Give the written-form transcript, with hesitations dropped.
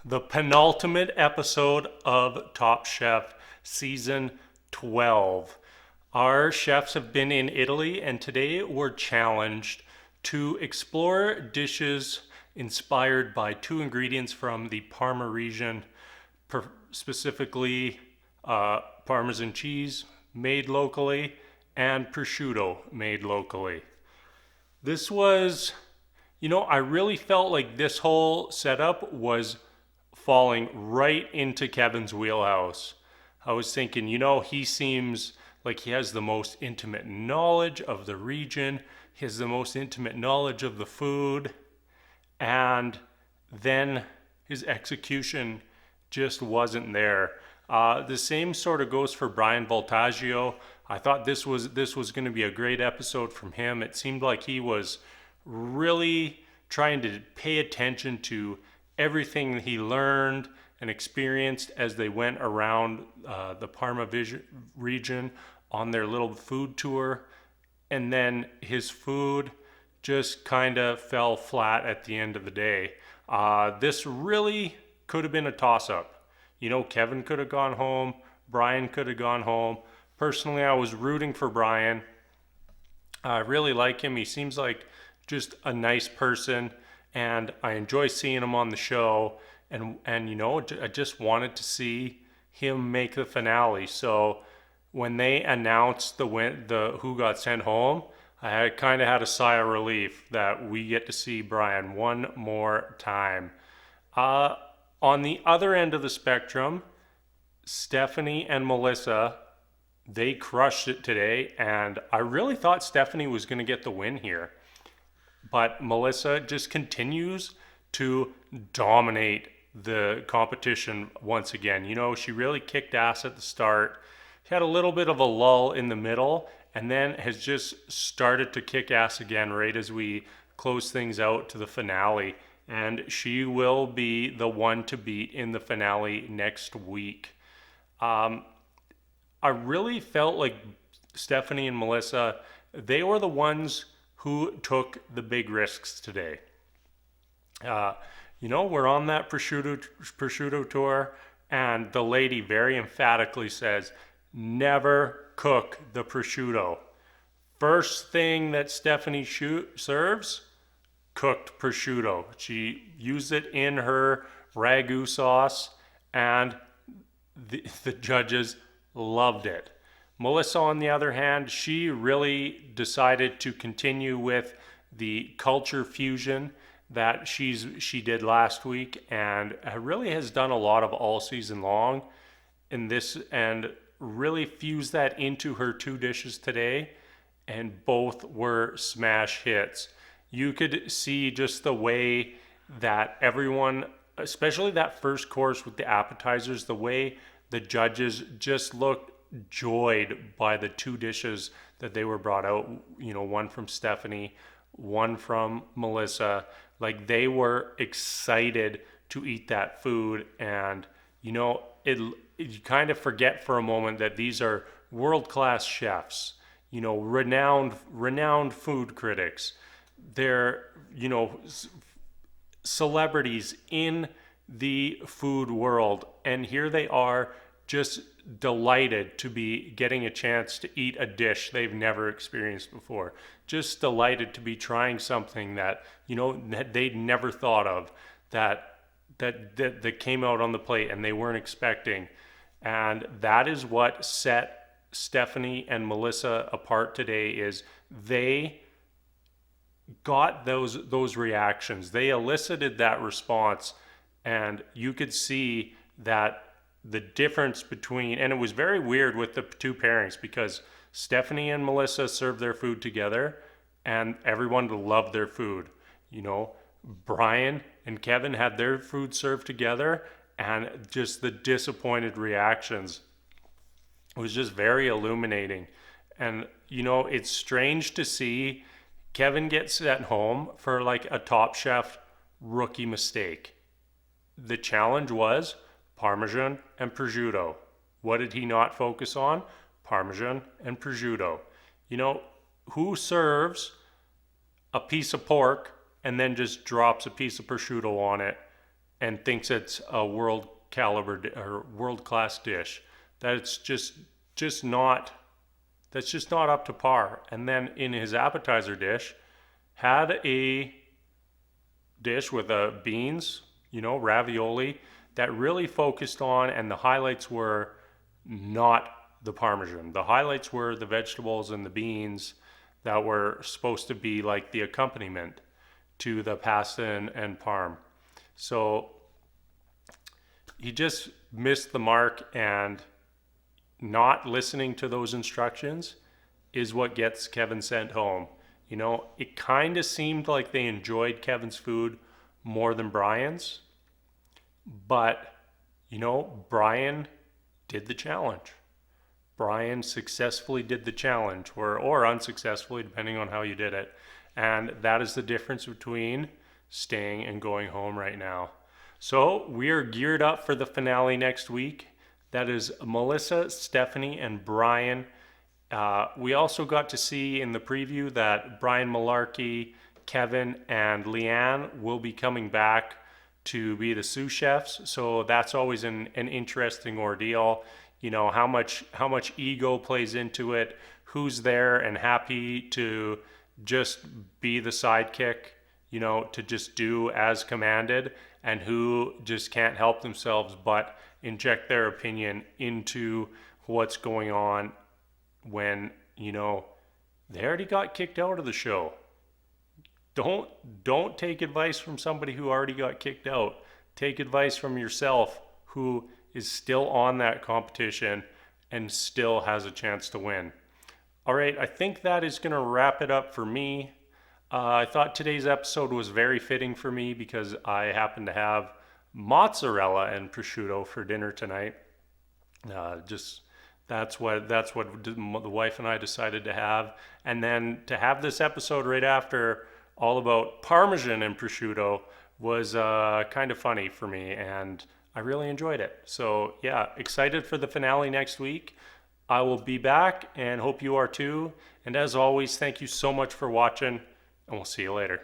the penultimate episode of Top Chef Season 12. Our chefs have been in Italy, and today we're challenged to explore dishes inspired by two ingredients from the Parma region, specifically Parmesan cheese made locally and prosciutto made locally. This was, I really felt like this whole setup was falling right into Kevin's wheelhouse. I was thinking, he seems like he has the most intimate knowledge of the region, he has the most intimate knowledge of the food, and then his execution just wasn't there. The same sort of goes for Brian Voltaggio. I thought this was going to be a great episode from him. It seemed like he was really trying to pay attention to everything he learned and experienced as they went around the Parma region on their little food tour. And then his food just kind of fell flat at the end of the day. This really could have been a toss-up. Kevin could have gone home. Brian could have gone home. Personally, I was rooting for Brian. I really like him. He seems like just a nice person, and I enjoy seeing him on the show. And I just wanted to see him make the finale. So when they announced the who got sent home, I kind of had a sigh of relief that we get to see Brian one more time. On the other end of the spectrum, Stephanie and Melissa, they crushed it today, and I really thought Stephanie was going to get the win here. But Melissa just continues to dominate the competition once again. She really kicked ass at the start. She had a little bit of a lull in the middle, and then has just started to kick ass again right as we close things out to the finale. And she will be the one to beat in the finale next week. I really felt like Stephanie and Melissa, they were the ones who took the big risks today. We're on that prosciutto tour, and the lady very emphatically says, never cook the prosciutto. First thing that Stephanie serves, cooked prosciutto. She used it in her ragu sauce, and the judges loved it. Melissa, on the other hand, she really decided to continue with the culture fusion that she did last week, and really has done a lot of all season long in this, and really fused that into her two dishes today, and both were smash hits. You could see just the way that everyone, especially that first course with the appetizers, the way the judges just looked joyed by the two dishes that they were brought out, one from Stephanie, one from Melissa. Like, they were excited to eat that food, and you kind of forget for a moment that these are world-class chefs, renowned food critics. They're, celebrities in the food world, and here they are just delighted to be getting a chance to eat a dish they've never experienced before. Just delighted to be trying something that, that they'd never thought of, that came out on the plate and they weren't expecting. And that is what set Stephanie and Melissa apart today, is they got those reactions. They elicited that response, and you could see that the difference between, and it was very weird with the two pairings, because Stephanie and Melissa served their food together and everyone loved their food. Brian and Kevin had their food served together, and just the disappointed reactions was just very illuminating. And it's strange to see Kevin get sent home for like a Top Chef rookie mistake. The challenge was Parmesan and prosciutto. What did he not focus on? Parmesan and prosciutto. Who serves a piece of pork and then just drops a piece of prosciutto on it and thinks it's a world caliber or world class dish. That it's just not that's just not up to par. And then in his appetizer dish, had a dish with beans, ravioli that really focused on, and the highlights were not the Parmesan. The highlights were the vegetables and the beans that were supposed to be like the accompaniment to the pasta and parm. So he just missed the mark, and not listening to those instructions is what gets Kevin sent home. It kind of seemed like they enjoyed Kevin's food more than Brian's, but Brian did the challenge. Brian successfully did the challenge, or unsuccessfully, depending on how you did it. And that is the difference between staying and going home right now. So we are geared up for the finale next week. That is Melissa, Stephanie, and Brian. We also got to see in the preview that Brian Malarkey, Kevin, and Leanne will be coming back to be the sous chefs. So that's always an interesting ordeal. How much ego plays into it, who's there and happy to just be the sidekick, to just do as commanded, and who just can't help themselves but inject their opinion into what's going on when, they already got kicked out of the show. Don't take advice from somebody who already got kicked out. Take advice from yourself, who is still on that competition and still has a chance to win. All right, I think that is going to wrap it up for me. I thought today's episode was very fitting for me because I happen to have mozzarella and prosciutto for dinner tonight. That's what the wife and I decided to have, and then to have this episode right after all about Parmesan and prosciutto was kind of funny for me, and I really enjoyed it. So yeah, excited for the finale next week. I will be back and hope you are too. And as always, thank you so much for watching, and we'll see you later.